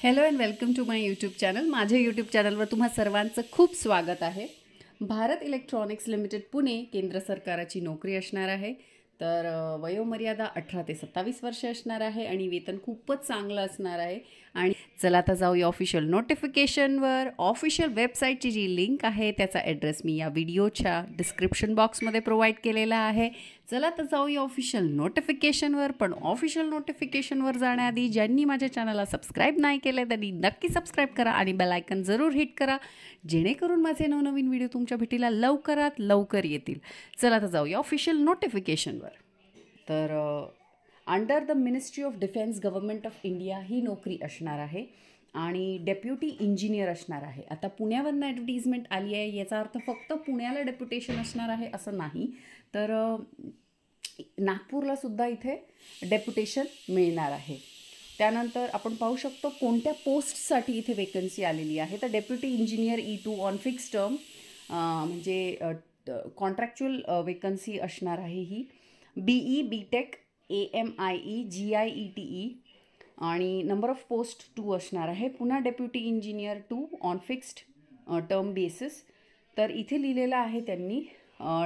Hello and welcome to my YouTube channel. माझ्या YouTube चॅनलवर तुम्हा सर्वांचं खूप स्वागत आहे. भारत इलेक्ट्रॉनिक्स लिमिटेड पुणे केंद्र सरकाराची नोकरी असणार आहे. तर वयोमर्यादा 18 ते 27 वर्ष असणार आहे आणि वेतन खूपच चांगलं असणार आहे. आणि चला आता जाऊया ऑफिशियल नोटिफिकेशनवर. ऑफिशियल वेबसाईटची जी लिंक आहे त्याचा ॲड्रेस मी या व्हिडिओच्या डिस्क्रिप्शन बॉक्समध्ये प्रोव्हाइड केलेला आहे. चला तर जाऊया ऑफिशियल नोटिफिकेशनवर. पण ऑफिशियल नोटिफिकेशनवर जाण्याआधी ज्यांनी माझ्या चॅनलला सबस्क्राईब नाही केलं त्यांनी नक्की सबस्क्राईब करा आणि बेल आयकन जरूर हिट करा, जेणेकरून माझे नवनवीन व्हिडिओ तुमच्या भेटीला लवकरात लवकर येतील. चला तर जाऊया ऑफिशियल नोटिफिकेशनवर. तर under the ministry of defence government of India ही नोकरी असणार आहे आणि डेप्युटी इंजिनियर असणार आहे. आता पुण्यावरनं ॲडव्हर्टिजमेंट आली आहे, याचा अर्थ फक्त पुण्याला डेप्युटेशन असणार आहे असं नाही, तर नागपूरला सुद्धा इथे डेप्युटेशन मिळणार आहे. त्यानंतर आपण पाहू शकतो कोणत्या पोस्टसाठी इथे वेकन्सी आलेली आहे. तर deputy engineer E2 on fix term, म्हणजे कॉन्ट्रॅक्च्युअल वेकन्सी असणार आहे ही. BE BTech AMIE GIETE आणि नंबर ऑफ पोस्ट 2 असणार आहे. पुन्हा deputy engineer 2 on fixed term basis. तर इथे लिहिलेलं आहे त्यांनी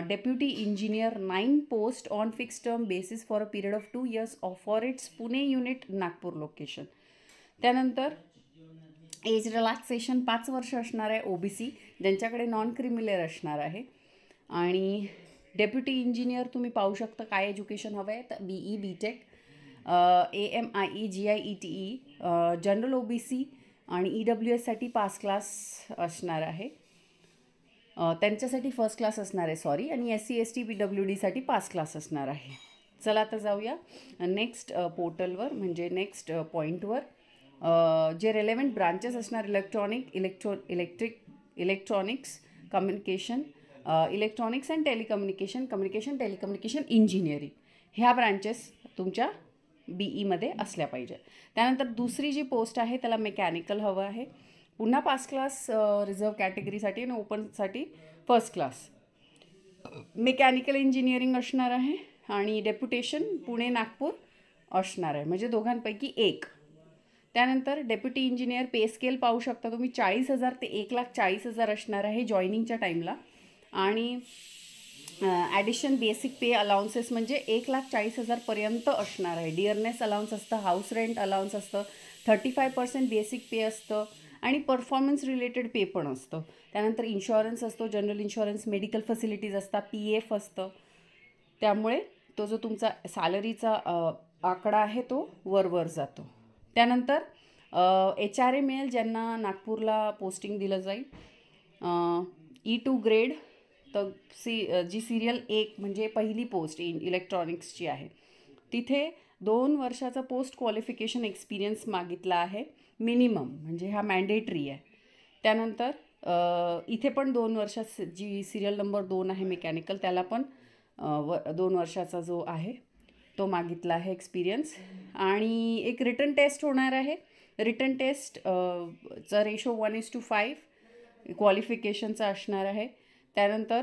deputy engineer 9 post on fix term basis for a period of 2 years for its Pune unit Nagpur location. त्यानंतर एज रिलॅक्सेशन 5 वर्ष असणार आहे OBC ज्यांच्याकडे नॉन क्रिमिलेअर असणार आहे. आणि डेप्युटी इंजिनियर तुम्ही पाहू शकता काय एज्युकेशन हवं आहे. तर BE BTech AMIE GIETE general OBC आणि EWSसाठी पास क्लास असणार आहे. त्यांच्यासाठी फर्स्ट क्लास असणार आहे आणि SC ST PWDसाठी पास क्लास असणार आहे. चला आता जाऊया नेक्स्ट पोर्टलवर, म्हणजे नेक्स्ट पॉईंटवर. जे रेलेव्हंट ब्रांचेस असणार electronics communication, electronics and telecommunication engineering, ह्या ब्रांचेस तुमच्या BEमध्ये असल्या पाहिजे. त्यानंतर दुसरी जी पोस्ट आहे त्याला मेकॅनिकल हवं आहे. पुन्हा पास क्लास रिझर्व कॅटेगरीसाठी आणि ओपनसाठी फर्स्ट क्लास. मेकॅनिकल इंजिनिअरिंग असणार आहे आणि डेप्युटेशन पुणे नागपूर असणार आहे, म्हणजे दोघांपैकी एक. त्यानंतर डेप्युटी इंजिनियर पे स्केल पाहू शकता तुम्ही 40,000 ते 1,40,000 असणार आहे जॉईनिंगच्या टाईमला. आणि ॲडिशन बेसिक पे अलाउन्सेस म्हणजे 1,40,000 पर्यंत असणार आहे. डिअरनेस अलाउन्स असतं, हाऊस रेंट अलाउन्स असतं, 35% बेसिक पे असतं आणि परफॉर्मन्स रिलेटेड पे पण असतं. त्यानंतर इन्शुरन्स असतो, जनरल इन्शुरन्स, मेडिकल फॅसिलिटीज असतात, PF असतं. त्यामुळे तो जो तुमचा सॅलरीचा आकडा आहे तो वर जातो. त्यानंतर HRA मिळेल ज्यांना नागपूरला पोस्टिंग दिलं जाईल. E2 ग्रेड, तर जी सिरियल 1 म्हणजे पहिली पोस्ट इलेक्ट्रॉनिक्सची आहे, तिथे 2 वर्षाचा पोस्ट क्वालिफिकेशन एक्सपिरियन्स मागितला आहे मिनिमम, म्हणजे हा मॅन्डेटरी आहे. त्यानंतर इथे पण 2 वर्षात जी सिरियल नंबर 2 आहे मेकॅनिकल, त्याला पण 2 वर्षाचा जो आहे तो मागितला आहे एक्सपिरियन्स. आणि एक रिटन टेस्ट होणार आहे. रिटन टेस्टचा रेशो 1:5 क्वालिफिकेशनचा असणार आहे. त्यानंतर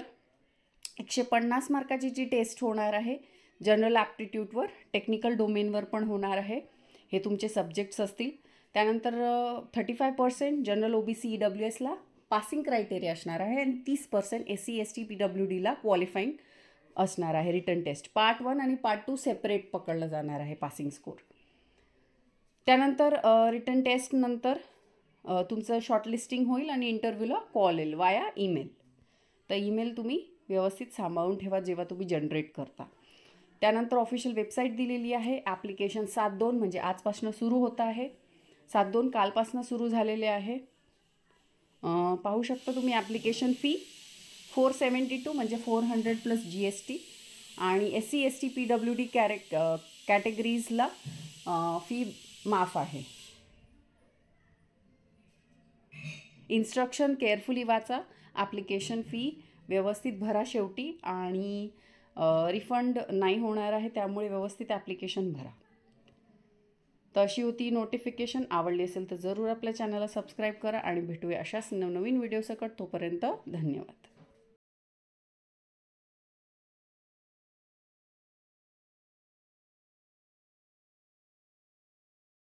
150 मार्काची जी टेस्ट होणार आहे जनरल ॲप्टिट्यूडवर, टेक्निकल डोमेनवर पण होणार आहे. हे तुमचे सब्जेक्ट्स असतील. त्यानंतर 35% जनरल OBC EWSला पासिंग क्रायटेरिया असणार आहे आणि 30% SC ST PWDला क्वालिफाईंग असणार आहे. रिटन टेस्ट पार्ट 1 आणि पार्ट 2 सेपरेट पकडलं जाणार आहे पासिंग स्कोर. त्यानंतर रिटन टेस्टनंतर तुमचं शॉर्टलिस्टिंग होईल आणि इंटरव्ह्यूला कॉल येईल वाया ईमेल. तर ईमेल तुम्ही व्यवस्थित सांभाळून ठेवा जेव्हा तुम्ही जनरेट करता. त्यानंतर ऑफिशियल वेबसाईट दिलेली आहे. ॲप्लिकेशन 7/2 म्हणजे आजपासून सुरू होत आहे. 7/2 कालपासून सुरू झालेले आहे. पाहू शकता तुम्ही. ॲप्लिकेशन फी 472 म्हणजे 400 + GST आणि SC ST PWD कॅटेगरीजला फी माफ आहे. इन्स्ट्रक्शन केअरफुली वाचा, ॲप्लिकेशन फी व्यवस्थित भरा शेवटी, आणि रिफंड नाही होणार आहे, त्यामुळे व्यवस्थित ॲप्लिकेशन भरा. तर अशी होती नोटिफिकेशन. आवडली असेल तर जरूर आपल्या चॅनलला सबस्क्राईब करा आणि भेटूया अशाच नवनवीन व्हिडिओसकट. तोपर्यंत धन्यवाद.